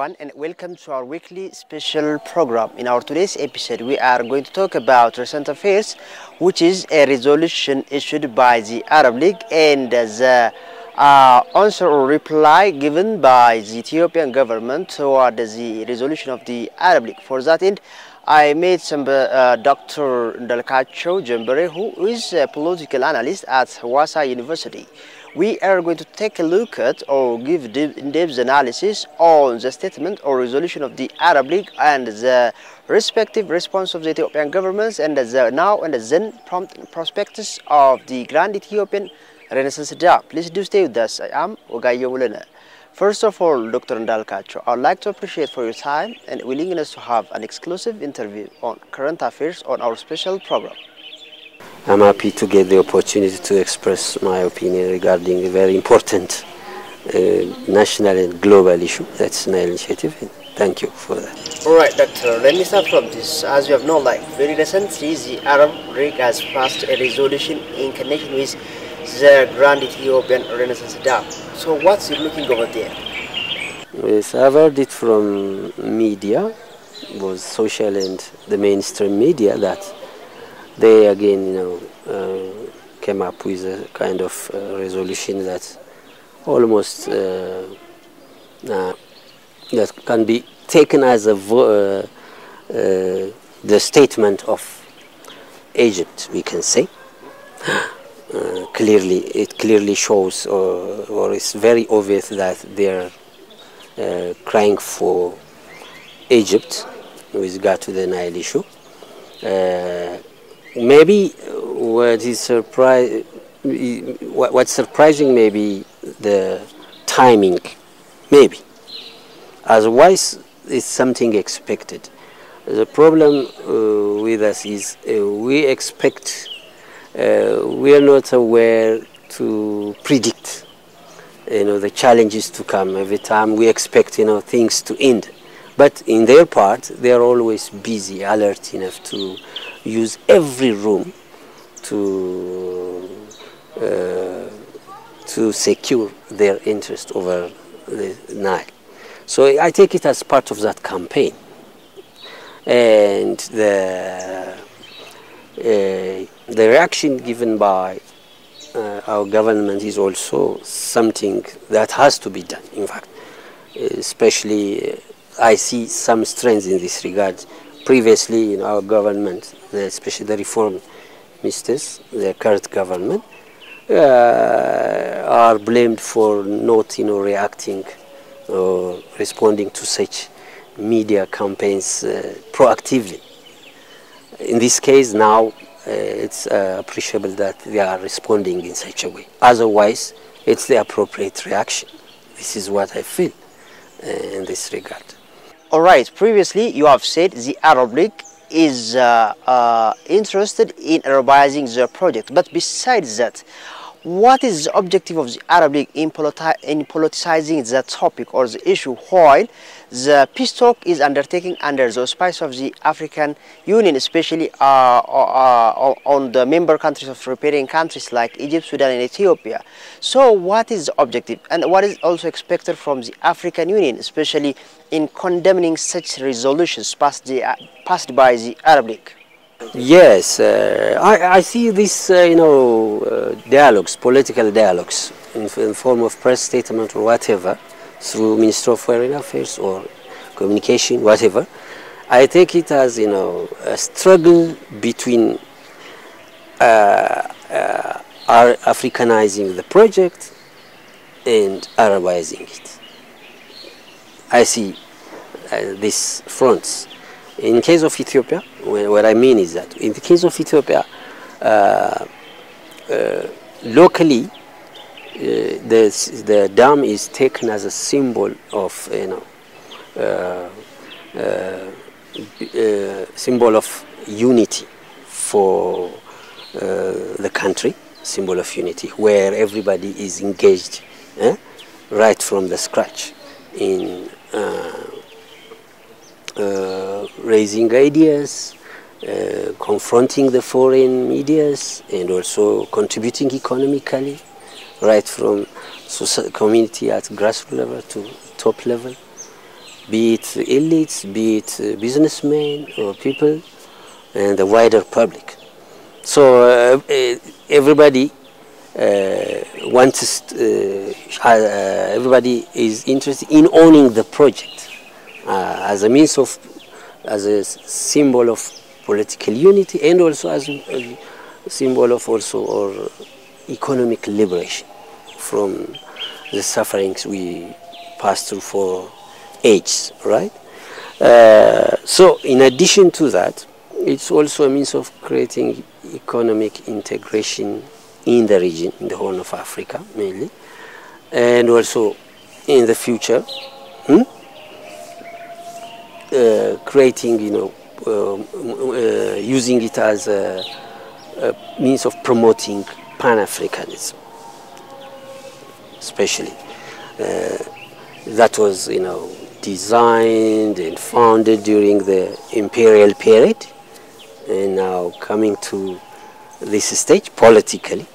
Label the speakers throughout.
Speaker 1: everyone, and welcome to our weekly special program. In our today's episode, we are going to talk about recent affairs, which is a resolution issued by the Arab League and the answer or reply given by the Ethiopian government toward the resolution of the Arab League. For that end, I met some Dr. Indalkachew Jenbere, who is a political analyst at Hawassa University. We are going to take a look at or give in-depth analysis on the statement or resolution of the Arab League and the respective response of the Ethiopian governments and the now and the then prospectus of the Grand Ethiopian Renaissance Dam. Please do stay with us. I am Ogayo Mulena. First of all, Dr. Indalkachew, I'd like to appreciate for your time and willingness to have an exclusive interview on current affairs on our special program.
Speaker 2: I'm happy to get the opportunity to express my opinion regarding a very important national and global issue. That's Nile Initiative. Thank you for that.
Speaker 1: All right, Doctor, let me start from this. As you have known, very recently, the Arab League has passed a resolution in connection with the Grand Ethiopian Renaissance Dam. So what's you looking over there?
Speaker 2: Yes, I've heard it from media, both social and the mainstream media, that they again, came up with a kind of resolution that almost that can be taken as a the statement of Egypt, we can say. It clearly shows, or it's very obvious that they're crying for Egypt with regard to the Nile issue. Maybe what's surprising maybe the timing, maybe. Otherwise, it's something expected. The problem with us is we expect, we are not aware to predict, the challenges to come. Every time we expect, things to end. But in their part, they are always busy, alert enough to use every room to secure their interest over the Nile. So I take it as part of that campaign. And the reaction given by our government is also something that has to be done, in fact. Especially, I see some strengths in this regard. Previously, our government, especially the reform ministers, the current government, are blamed for not, reacting or responding to such media campaigns proactively. In this case, now it's appreciable that they are responding in such a way. Otherwise, it's the appropriate reaction. This is what I feel in this regard.
Speaker 1: All right, previously you have said the Arab League is interested in Arabizing the project. But besides that, what is the objective of the Arab League in politicizing the topic or the issue while the peace talk is undertaken under the auspice of the African Union, especially on the member countries of Riparian countries like Egypt, Sudan and Ethiopia? So what is the objective and what is also expected from the African Union, especially in condemning such resolutions passed by the Arab League?
Speaker 2: Yes, I see these, dialogues, political dialogues, in form of press statement or whatever, through Minister of Foreign Affairs or communication, whatever. I take it as, a struggle between Africanizing the project and Arabizing it. I see these fronts. In case of Ethiopia, what I mean is that in the case of Ethiopia, locally, the dam is taken as a symbol of, symbol of unity for the country, symbol of unity, where everybody is engaged, right from the scratch in raising ideas, confronting the foreign medias, and also contributing economically, right from community at grassroots level to top level. be it elites, be it businessmen or people, and the wider public. So everybody everybody is interested in owning the project as a means of, as a symbol of political unity, and also as a symbol of also or economic liberation from the sufferings we passed through for ages, right? So in addition to that, it's also a means of creating economic integration in the region, in the Horn of Africa mainly, and also in the future, creating, using it as a means of promoting Pan-Africanism, especially. That was, designed and founded during the imperial period, and now coming to this stage politically,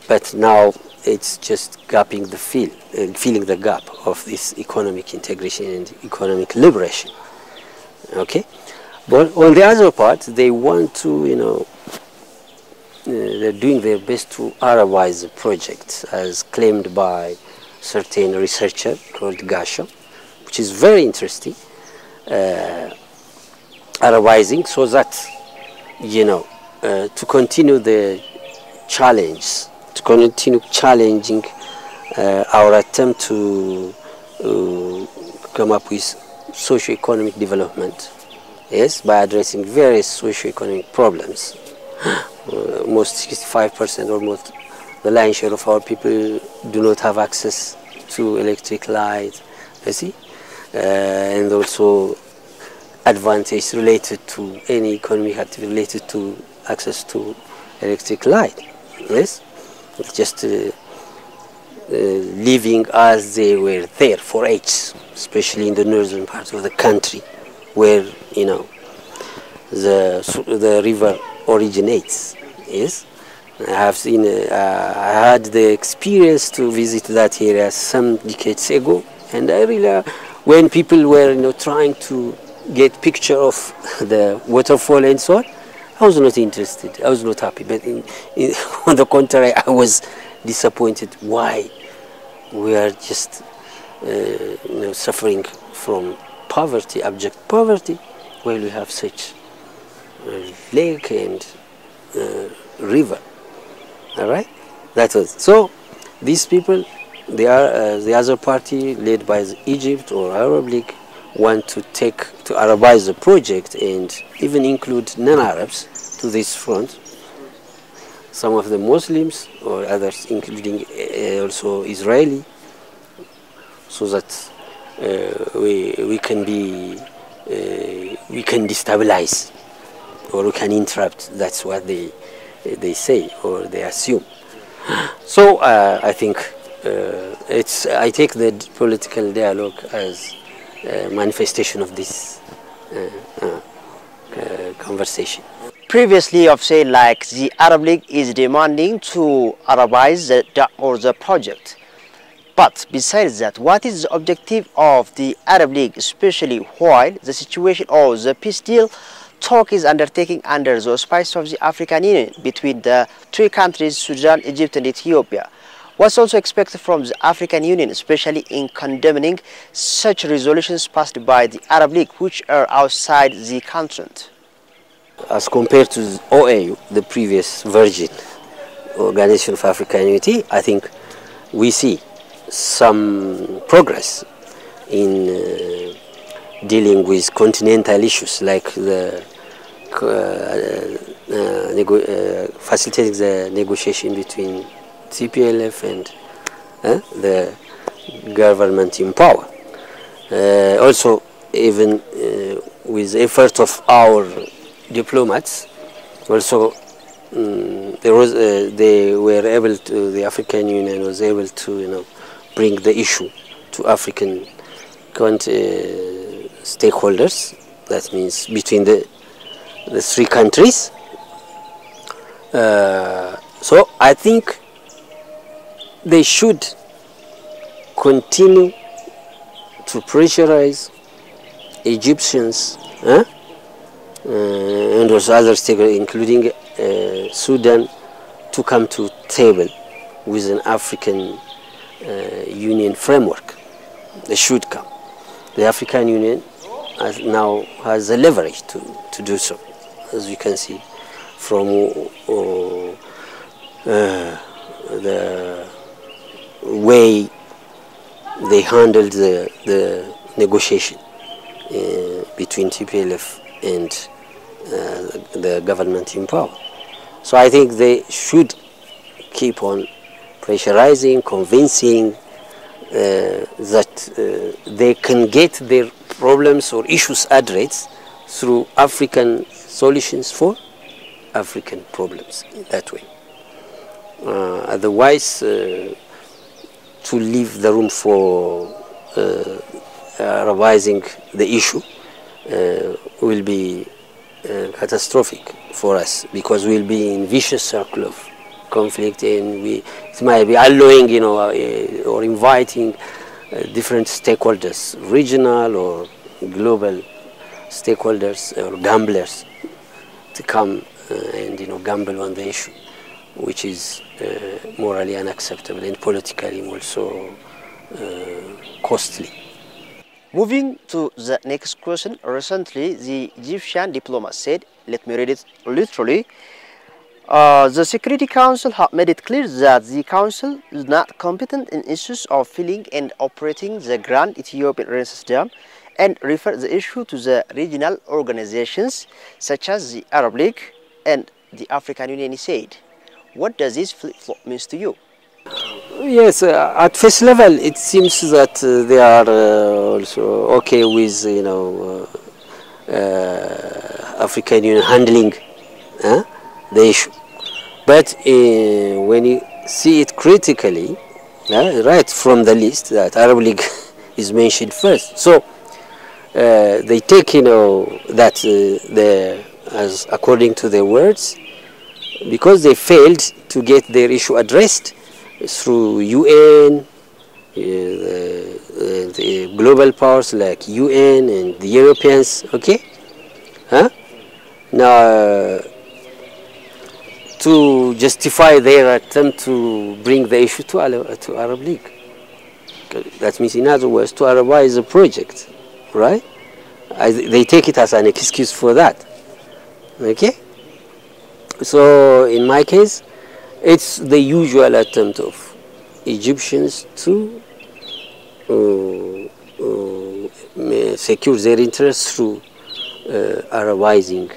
Speaker 2: but now it's just filling the gap of this economic integration and economic liberation. Okay, but on the other part, they want to, they're doing their best to Arabize the project, as claimed by certain researcher called Gasha, which is very interesting, Arabizing, so that, to continue the challenge, to continue challenging our attempt to come up with socio-economic development, yes, by addressing various socio-economic problems. Almost 65%, almost the lion's share of our people do not have access to electric light, you see, and also advantage related to any economic activity related to access to electric light, yes, just living as they were there for ages, especially in the northern part of the country, where the river originates. Yes, I have seen. I had the experience to visit that area some decades ago, and I really, when people were trying to get picture of the waterfall and so on, I was not interested. I was not happy. But on the contrary, I was disappointed. Why we are just suffering from poverty, abject poverty, while we have such lake and river. All right, that was so. These people, they are the other party led by Egypt or Arab League, want to Arabize the project and even include non-Arabs to this front. Some of the Muslims or others, including also Israeli, so that we can destabilize or we can interrupt. That's what they say or they assume. So I think I take the political dialogue as a manifestation of this conversation.
Speaker 1: Previously, I've said like the Arab League is demanding to Arabize the project. But besides that, what is the objective of the Arab League, especially while the situation or the peace deal talk is undertaken under the auspices of the African Union between the three countries, Sudan, Egypt and Ethiopia? What's also expected from the African Union, especially in condemning such resolutions passed by the Arab League, which are outside the continent?
Speaker 2: As compared to the OAU, the previous Virgin Organization of African Unity, I think we see some progress in dealing with continental issues like the facilitating the negotiation between TPLF and the government in power. Also, even with the effort of our diplomats, also they were able to, the African Union was able to bring the issue to African stakeholders. That means between the three countries. So I think they should continue to pressurize Egyptians, and also other stakeholders, including Sudan, to come to table with an African Union framework. They should come. The African Union now has the leverage to do so, as you can see from the way they handled the negotiation between TPLF and the government in power. So I think they should keep on pressurizing, convincing that they can get their problems or issues addressed through African solutions for African problems that way. Otherwise, to leave the room for revising the issue will be catastrophic for us, because we'll be in vicious circle of conflict, and it might be allowing, or inviting different stakeholders, regional or global stakeholders or gamblers, to come and gamble on the issue, which is morally unacceptable and politically also costly.
Speaker 1: Moving to the next question, recently the Egyptian diplomat said, let me read it literally, the Security Council have made it clear that the Council is not competent in issues of filling and operating the Grand Ethiopian Renaissance Dam, and refer the issue to the regional organizations such as the Arab League and the African Union, he said. What does this flip-flop mean to you?
Speaker 2: Yes, at first level it seems that they are also okay with African Union handling the issue, but when you see it critically, right from the list, that Arab League is mentioned first, so they take that as according to their words, because they failed to get their issue addressed through UN, the global powers like UN and the Europeans, okay? Now, to justify their attempt to bring the issue to Arab League. That means, in other words, to Arabize the project, right? They take it as an excuse for that, okay? So, in my case, it's the usual attempt of Egyptians to secure their interests through Arabizing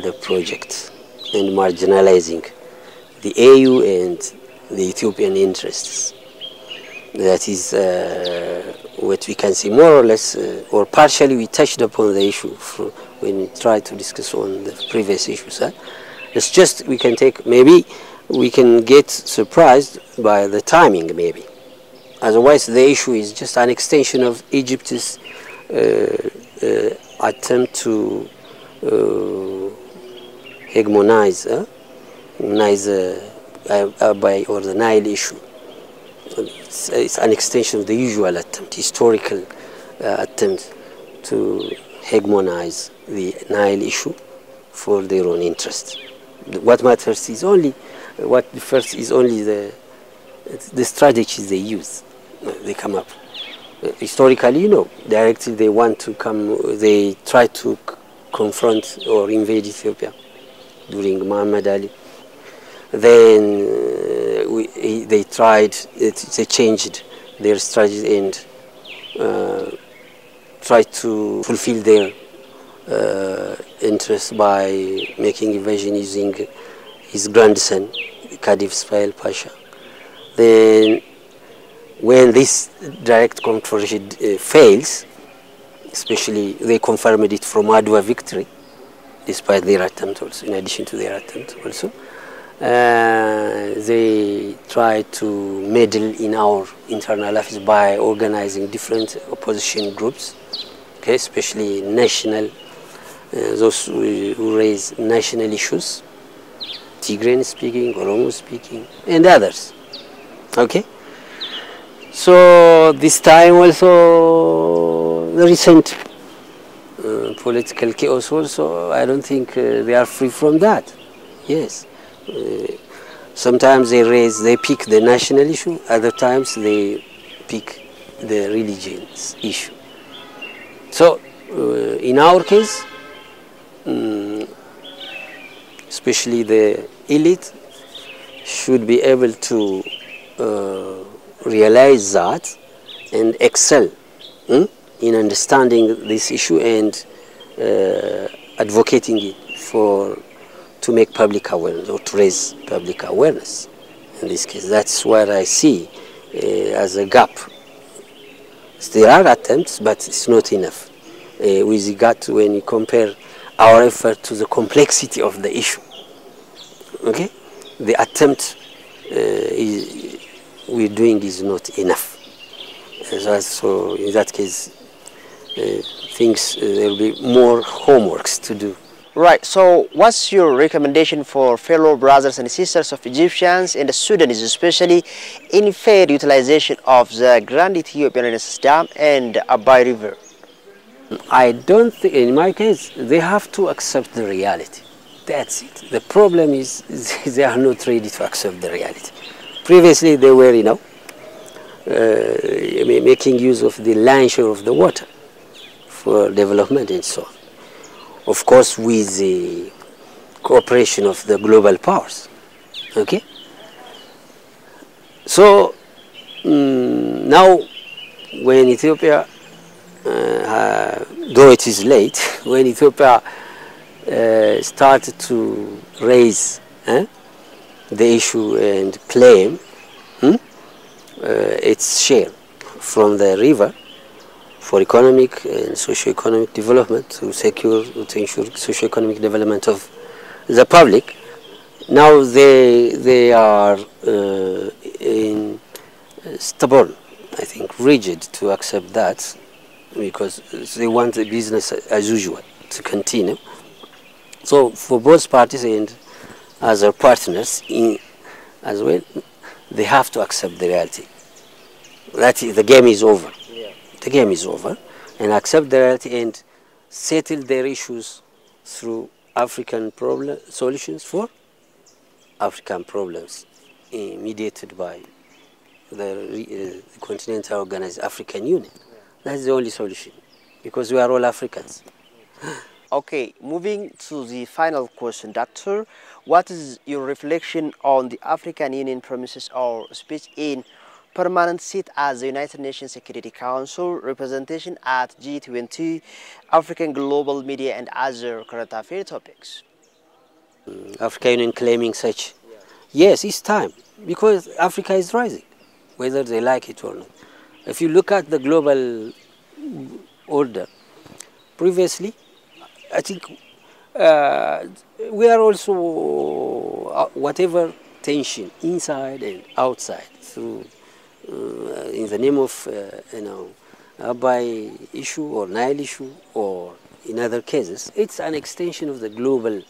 Speaker 2: the project and marginalizing the AU and the Ethiopian interests. That is what we can see, more or less, or partially we touched upon the issue when we tried to discuss on the previous issues. It's just we can take, maybe we can get surprised by the timing, maybe. Otherwise, the issue is just an extension of Egypt's attempt to hegemonize Abay or the Nile issue. It's an extension of the usual attempt, historical attempt to hegemonize the Nile issue for their own interest. What matters is only, what differs is only the strategies they use, they come up. Historically, directly they want to come, they try to confront or invade Ethiopia during Muhammad Ali. Then they tried, they changed their strategy and tried to fulfill their interest by making invasion using his grandson, Khedive Ismail Pasha. Then, when this direct confrontation fails, especially they confirmed it from Adwa victory, despite their attempt also, in addition to their attempt also, they try to meddle in our internal affairs by organizing different opposition groups, okay, especially national, those who raise national issues, Tigrayan speaking, Oromo speaking, and others, okay. So this time also the recent political chaos also, I don't think they are free from that. Yes. Sometimes they pick the national issue, other times they pick the religion's issue. So, in our case, especially the elite should be able to realize that and excel in understanding this issue and advocating it to make public awareness or to raise public awareness. In this case, that's what I see as a gap. There are attempts, but it's not enough. With regard to when you compare our effort to the complexity of the issue, okay, the attempt we're doing is not enough. So in that case, there will be more homeworks to do.
Speaker 1: Right, so what's your recommendation for fellow brothers and sisters of Egyptians and the Sudanese, especially in fair utilization of the Grand Ethiopian Renaissance Dam and Abay River?
Speaker 2: I don't think, in my case, they have to accept the reality. That's it. The problem is they are not ready to accept the reality. Previously they were, making use of the lion's share of the water for development and so on. Of course, with the cooperation of the global powers. Okay? So, now when Ethiopia, though it is late, when Ethiopia started to raise the issue and claim its share from the river for economic and socio-economic development, to ensure socio-economic development of the public. Now they are stubborn, I think, rigid to accept that, because they want the business as usual to continue. So for both parties and other partners as well, they have to accept the reality. That the game is over. Yeah. The game is over, and accept the reality and settle their issues through African solutions for African problems, mediated by the Continental Organized African Union. Yeah. That's the only solution, because we are all Africans.
Speaker 1: Okay, moving to the final question, Doctor. What is your reflection on the African Union promises or speech in permanent seat at the United Nations Security Council, representation at G20, African global media and other current affairs topics?
Speaker 2: African Union claiming such. Yes, it's time, because Africa is rising, whether they like it or not. If you look at the global order, previously, I think we are also, whatever tension inside and outside, through in the name of Abay issue or Nile issue, or in other cases, it's an extension of the global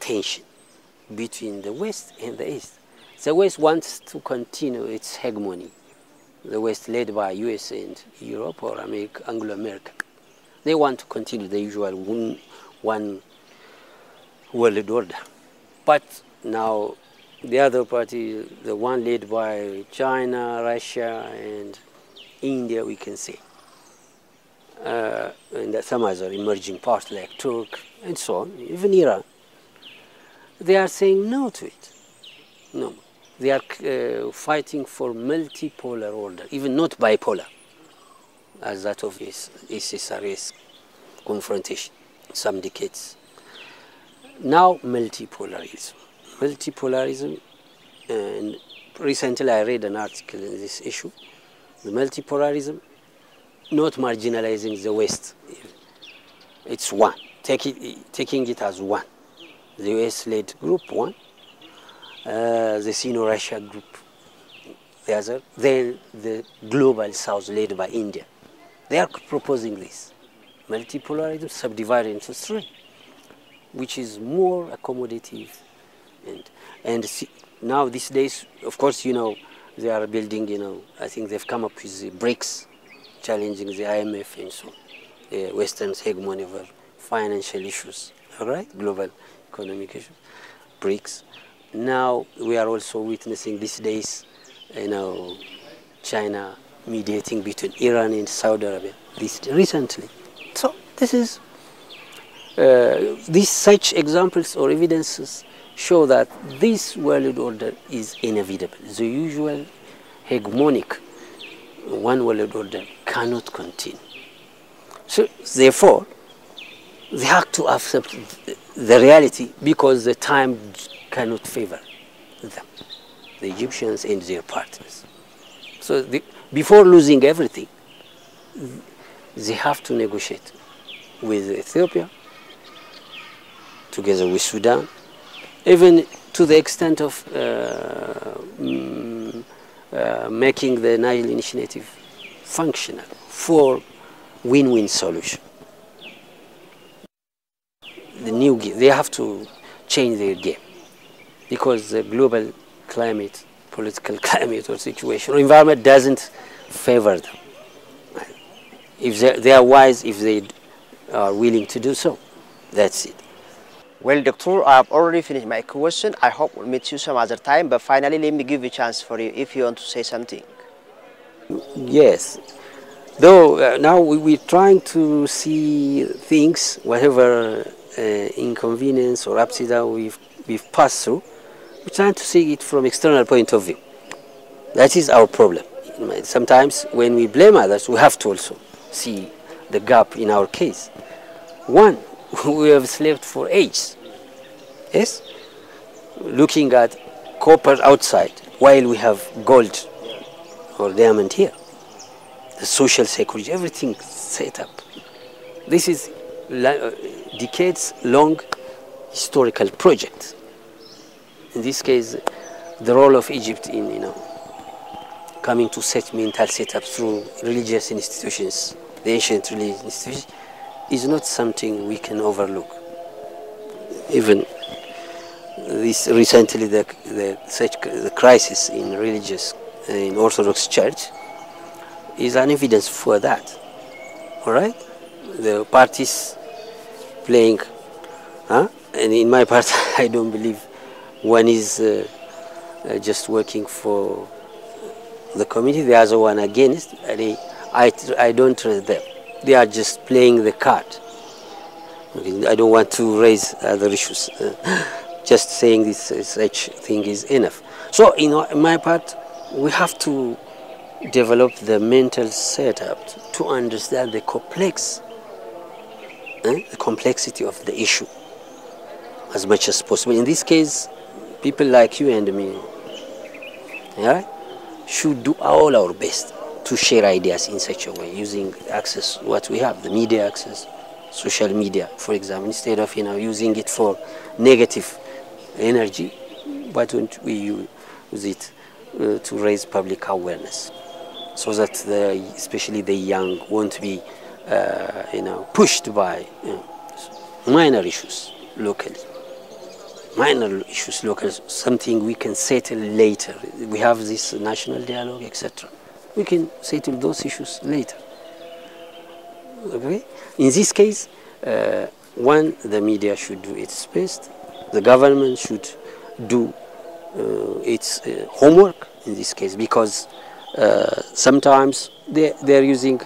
Speaker 2: tension between the West and the East. The West wants to continue its hegemony. The West, led by US and Europe or Anglo-America, they want to continue the usual one world order. But now the other party, the one led by China, Russia, and India, we can say, and some other emerging parts like Turkey and so on, even Iran, they are saying no to it. No. They are fighting for multipolar order, even not bipolar, as that of SSRS confrontation some decades. Now multipolarism. Multipolarism, and recently I read an article in this issue, the multipolarism, not marginalizing the West. It's one, taking it as one. The US-led group, one. The Sino-Russia group, the other. Then the global South, led by India. They are proposing this. Multipolarism subdivided into three, which is more accommodative. And now these days, of course, they are building, I think they've come up with the BRICS, challenging the IMF and so on. Western's hegemony over financial issues, all right, global economic issues, BRICS. Now we are also witnessing these days, China mediating between Iran and Saudi Arabia this recently. So this is these such examples or evidences show that this world order is inevitable. The usual hegemonic one world order cannot continue. So therefore, they have to accept the reality because the time cannot favor them, the Egyptians and their partners. So before losing everything, they have to negotiate with Ethiopia, together with Sudan, even to the extent of making the Nile Initiative functional for win-win solution. They have to change their game because the global climate, political climate or situation or environment doesn't favor them. If they are wise, if they are willing to do so, that's it.
Speaker 1: Well, Doctor, I have already finished my question. I hope we'll meet you some other time, but finally let me give you a chance for you if you want to say something.
Speaker 2: Yes. Though now we're trying to see things, whatever inconvenience or ups and downs we've passed through, we're trying to see it from external point of view. That is our problem. Sometimes when we blame others, we have to also see the gap in our case. One, we have slaved for ages, yes? Looking at copper outside while we have gold or diamond here. The social security, everything set up. This is decades-long historical project. In this case, the role of Egypt in coming to such mental setup through religious institutions, the ancient religious institutions, is not something we can overlook. Even this recently, the crisis in Orthodox Church is an evidence for that. All right, the parties playing, and in my part, I don't believe one is just working for the community, the other one against. I don't trust them. They are just playing the card. I don't want to raise other issues. Just saying this such thing is enough. So, in my part, we have to develop the mental setup to understand the complexity of the issue as much as possible. In this case, people like you and me, yeah, should do all our best to share ideas in such a way, using access what we have, the media access, social media, for example, instead of using it for negative energy. Why don't we use it to raise public awareness, so that especially the young won't be pushed by minor issues locally. Minor issues locally, something we can settle later. We have this national dialogue, etc. We can settle those issues later. Okay? In this case, one, the media should do its best. The government should do its homework in this case, because sometimes they're using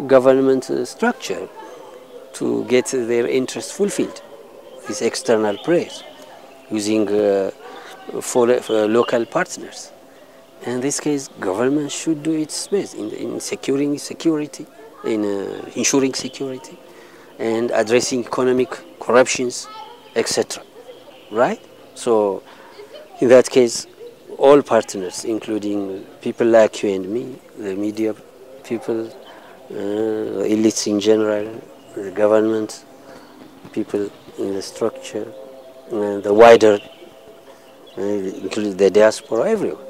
Speaker 2: government structure to get their interests fulfilled. This external praise, using for local partners. In this case, government should do its best in securing security, in ensuring security, and addressing economic corruptions, etc. Right? So, in that case, all partners, including people like you and me, the media people, elites in general, the government, people in the structure, and the wider, including the diaspora, everyone.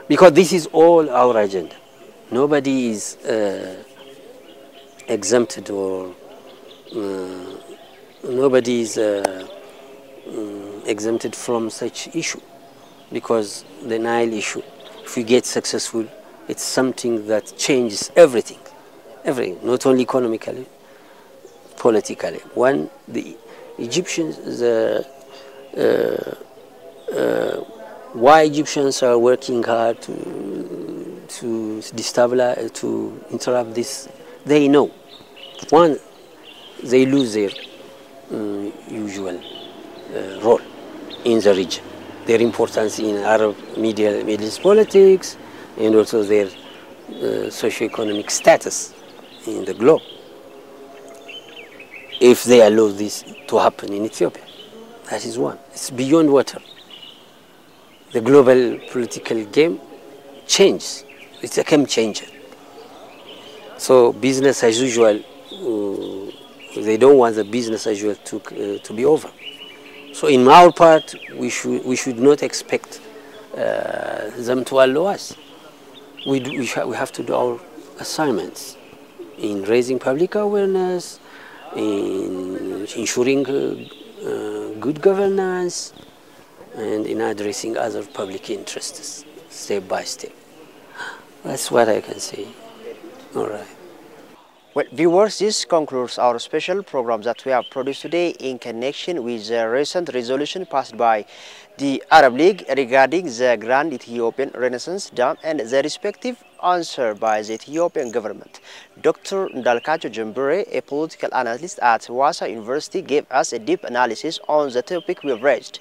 Speaker 2: Because this is all our agenda. Nobody is exempted, or nobody is exempted from such issue. Because the Nile issue, if we get successful, it's something that changes everything, not only economically, politically. One, the Egyptians, why Egyptians are working hard to destabilize, to interrupt this, they know. One, they lose their usual role in the region, their importance in Arab Middle East politics, and also their socio-economic status in the globe. If they allow this to happen in Ethiopia, that is one. It's beyond water. The global political game changes. It's a game changer. So business as usual, they don't want the business as usual to be over. So in our part, we should not expect them to allow us. We have to do our assignments in raising public awareness, in ensuring good governance, and in addressing other public interests step by step. That's what I can say. All right.
Speaker 1: Well, viewers, this concludes our special program that we have produced today in connection with the recent resolution passed by the Arab League regarding the Grand Ethiopian Renaissance Dam and the respective answer by the Ethiopian government. Dr. Indalkachew Jenbere, a political analyst at Hawassa University, gave us a deep analysis on the topic we've raised.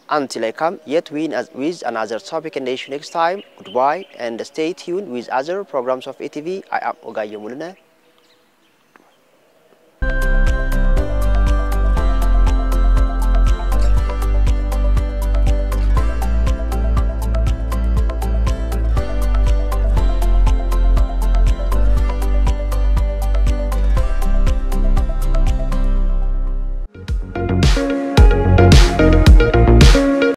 Speaker 1: Until I come yet with another topic and issue next time, goodbye and stay tuned with other programs of ATV. I am Ogaye Muluna.